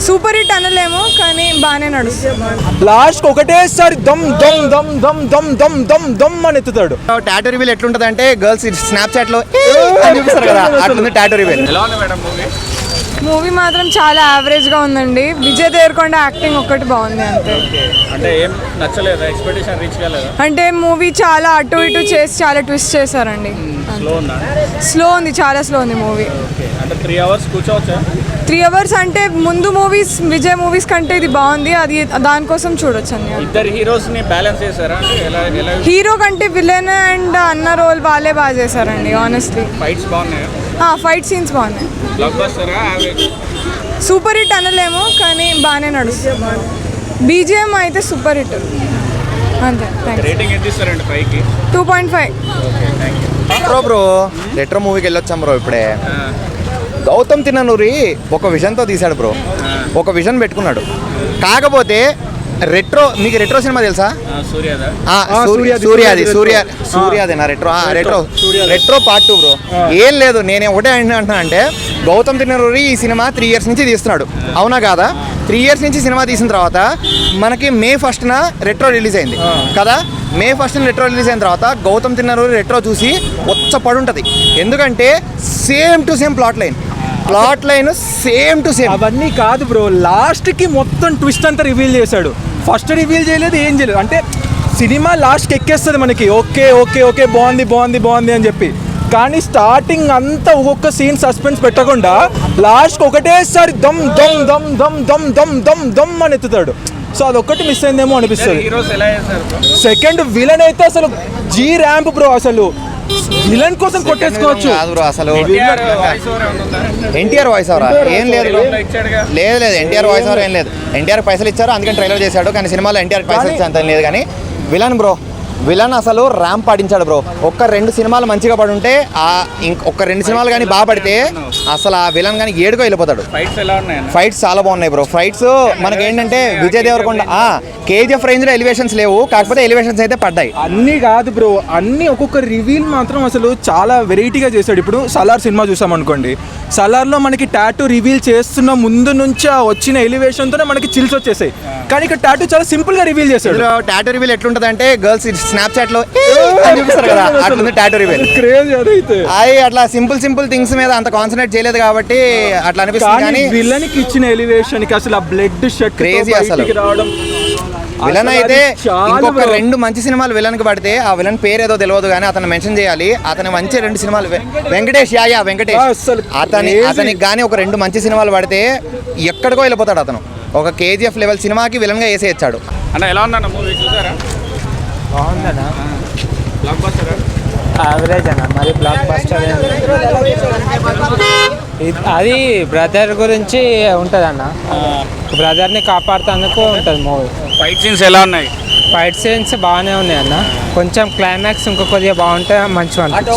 Super hit అనలేము కానీ బాగానే నడుస్తుంది. లాస్ట్ ఒకటేసారి దమ్ దమ్ దమ్ దమ్ దమ్ దమ్ దమ్ దమ్ అని ఎత్తుతాడు. టాటూ రివీల్ ఎట్లుంటది అంటే గర్ల్స్ స్నాప్చాట్ లో చూపిస్తారు కదా, అట్లుంది టాటూ రివీల్. మూవీ మాత్రం చాలా యావరేజ్ గా ఉందండి. విజయ్ దేవరకొండ యాక్టింగ్ ఒక్కటి బాగుంది అంతే. అంటే ఏం నచ్చలేదు, ఎక్స్పెక్టేషన్ రీచ్ కాలేదా? అంటే మూవీ చాలా అటు ఇటు చేసి చాలా ట్విస్ట్ చేశారండి. స్లో ఉందా? స్లో ఉంది, చాలా స్లో ఉంది మూవీ. అంటే 3 hours కూర్చోవచ్చా? 3 hours అంటే ముందు మూవీస్ విజయ్ మూవీస్ కంటే ఇది బాగుంది, అది దానికోసం చూడొచ్చు అండి. ఇద్దరు హీరోస్ ని బ్యాలెన్స్ చేశారా? హీరో కంటే విలన్ అండ్ అన్న రోల్ వాళ్ళే బాగా చేశారండి ఆనెస్ట్లీ. ఫైట్స్ బాగున్నాయా? ఫైట్ సీన్స్ బాగున్నాయి. బ్లాక్ బస్టరా? సూపర్ హిట్ అనలేము కానీ బాగానే నడుస్తుంది. బీజిఎం అయితే సూపర్ హిట్ అంతే. రేటింగ్ ఎంత ఇస్తారండి? 5కి 2.5. బ్రో రెట్రో మూవీకి వెళ్ళొచ్చాం బ్రో. ఇప్పుడే గౌతమ్ తిన్ననూరి ఒక విజన్తో తీశాడు బ్రో, ఒక విజన్ పెట్టుకున్నాడు. కాకపోతే మీకు రెట్రో సినిమా తెలుసా? సూర్యాదేనా రెట్రో పార్ట్ 2 బ్రో. ఏం లేదు, నేనే ఒకటే అంటున్నా అంటే గౌతమ్ తిన్ననూరి ఈ సినిమా 3 years నుంచి తీస్తున్నాడు, అవునా కాదా? 3 years నుంచి సినిమా తీసిన తర్వాత మనకి May 1st రెట్రో రిలీజ్ అయింది కదా. May 1st రెట్రో రిలీజ్ అయిన తర్వాత గౌతమ్ తిన్ననూరి రెట్రో చూసి పడుంటది. ఎందుకంటే same to same plot line same to same. అవన్నీ కాదు బ్రో, లాస్ట్కి మొత్తం ట్విస్ట్ అంతా రివీల్ చేశాడు. ఫస్ట్ రివీల్ చేయలేదు, ఏం చేయలేదు. అంటే సినిమా లాస్ట్కి ఎక్కేస్తుంది మనకి, ఓకే ఓకే ఓకే బాగుంది బాగుంది బాగుంది అని చెప్పి. కానీ స్టార్టింగ్ అంతా ఒక్కొక్క సీన్ సస్పెన్స్ పెట్టకుండా లాస్ట్కి ఒకటేసారి దమ్ దమ్ దమ్ దమ్ దమ్ దమ్ దమ్ దమ్ అని ఎత్తుతాడు. సో అదొక్కటి మిస్ అయిందేమో అనిపిస్తుంది. సెకండ్ విలన్ అయితే అసలు జీ ర్యాంప్ బ్రో, అసలు విలన్ కోసం కొట్టేసుకోవచ్చు. అసలు ఎన్టీఆర్ వాయిస్ ఓవర్ ఏం లేదు, ఎన్టీఆర్ వాయిస్ ఓవర్ ఏం లేదు. ఎన్టీఆర్ పైసలు ఇచ్చారు అందుకని ట్రైలర్ చేశాడు, కానీ సినిమాలో ఎన్టీఆర్ పైసలు ఇచ్చేంత లేదు. కానీ విలన్ అసలు ర్యాంప్ పాటించాడు బ్రో. ఒక్క 2 సినిమాలు మంచిగా పడుంటే, ఒక్క 2 సినిమాలు కానీ బాగా పడితే అసలు ఆ విలన్ కానీ ఏడుకో వెళ్ళిపోతాడు. ఫైట్స్ చాలా బాగున్నాయి బ్రో. ఫైట్స్ మనకి ఏంటంటే విజయ్ దేవరకొండ KGF రేంజ్ లో ఎలివేషన్స్ లేవు, కాకపోతే ఎలివేషన్స్ అయితే పడ్డాయి. అన్ని కాదు బ్రో, అన్ని ఒక్కొక్క రివీల్ మాత్రం అసలు చాలా వెరైటీగా చేశాడు. ఇప్పుడు సలార్ సినిమా చూసాం అనుకోండి, సలార్లో మనకి టాటూ రివీల్ చేస్తున్న ముందు నుంచి వచ్చిన ఎలివేషన్తోనే మనకి చిల్స్ వచ్చేసాయి. కానీ ఇక్కడ టాటూ చాలా సింపుల్ గా రివీల్ చేశాడు. టాటూ రివీల్ ఎట్లుంటది అంటే గర్ల్స్ స్నాప్చాట్ లో చూపిస్తారు కదా, అట్లుంది టాటూ రివీల్. అట్లా సింపుల్ థింగ్స్ మీద అంత కాన్సన్ట్రేట్ చేయలేదు కాబట్టి అట్లా అనిపిస్తుంది. కానీ విలన్ కి ఇచ్చిన ఎలివేషన్ కి అసలు ఆ బ్లడ్ షట్ క్రేజీ. అసలు విలన్ అయితే ఇంకొక 2 మంచి సినిమాలు విలన్ కి పడితే, ఆ విలన్ పేరు ఏదో తెలియదు కానీ అతను మెన్షన్ చేయాలి. అతని మంచి 2 సినిమాలు వెంకటేష్ అతనికి కానీ ఒక 2 మంచి సినిమాలు పడితే ఎక్కడికో వెళ్ళిపోతాడు అతను. ఒక KGF లెవెల్ సినిమాకి విలన్ గా వేసేయచ్చాడు. అన్న ఎలా ఉందన్న మూవీ చూసారా? బాగుందన్నా. బ్లాక్ బస్టర్ యావరేజ్ అన్న, మరి బ్లాక్ బస్టర్ అది బ్రదర్ గురించి ఉంటుంది అన్న. బ్రదర్ని కాపాడుతందుకు ఉంటుంది మూవీ. ఫైట్ సీన్స్ ఎలా ఉన్నాయి? ఫైట్ సీన్స్ బాగానే ఉన్నాయి అన్న. కొంచెం క్లైమాక్స్ ఇంకో కొద్దిగా బాగుంటే మంచిగా అనిపించింది.